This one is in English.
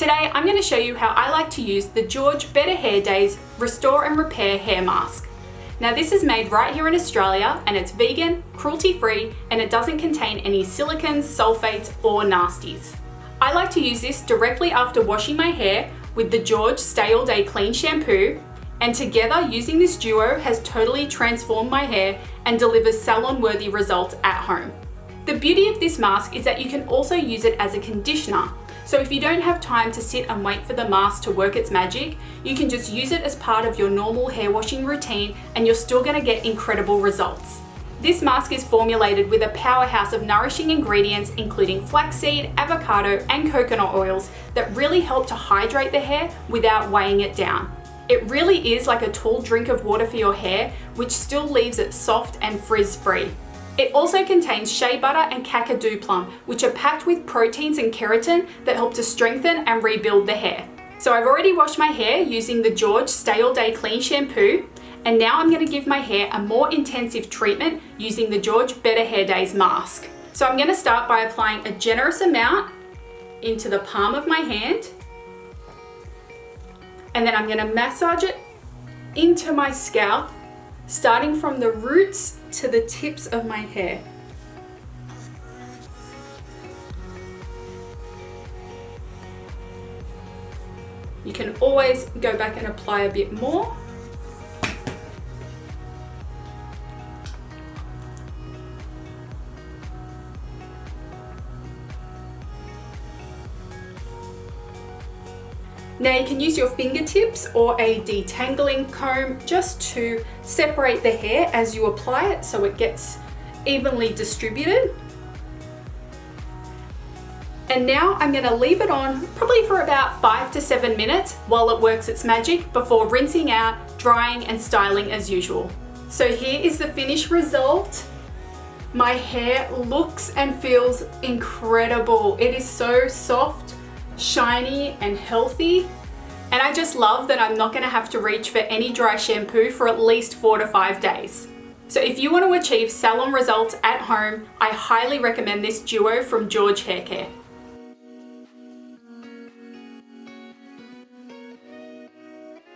Today I'm going to show you how I like to use the George Better Hair Days Restore and Repair Hair Mask. Now this is made right here in Australia and it's vegan, cruelty free, and it doesn't contain any silicons, sulfates or nasties. I like to use this directly after washing my hair with the George Stay All Day Clean shampoo, and together using this duo has totally transformed my hair and delivers salon worthy results at home. The beauty of this mask is that you can also use it as a conditioner. So if you don't have time to sit and wait for the mask to work its magic, you can just use it as part of your normal hair washing routine and you're still going to get incredible results. This mask is formulated with a powerhouse of nourishing ingredients including flaxseed, avocado and coconut oils that really help to hydrate the hair without weighing it down. It really is like a tall drink of water for your hair, which still leaves it soft and frizz-free. It also contains shea butter and Kakadu plum, which are packed with proteins and keratin that help to strengthen and rebuild the hair. So I've already washed my hair using the George Stay All Day Clean shampoo, and now I'm going to give my hair a more intensive treatment using the George Better Hair Days mask. So I'm going to start by applying a generous amount into the palm of my hand, and then I'm going to massage it into my scalp, starting from the roots to the tips of my hair. You can always go back and apply a bit more. Now you can use your fingertips or a detangling comb just to separate the hair as you apply it so it gets evenly distributed. And now I'm going to leave it on probably for about 5 to 7 minutes while it works its magic before rinsing out, drying and styling as usual. So here is the finished result. My hair looks and feels incredible. It is so soft, shiny and healthy, and I just love that I'm not going to have to reach for any dry shampoo for at least 4 to 5 days. So if you want to achieve salon results at home, I highly recommend this duo from George Haircare.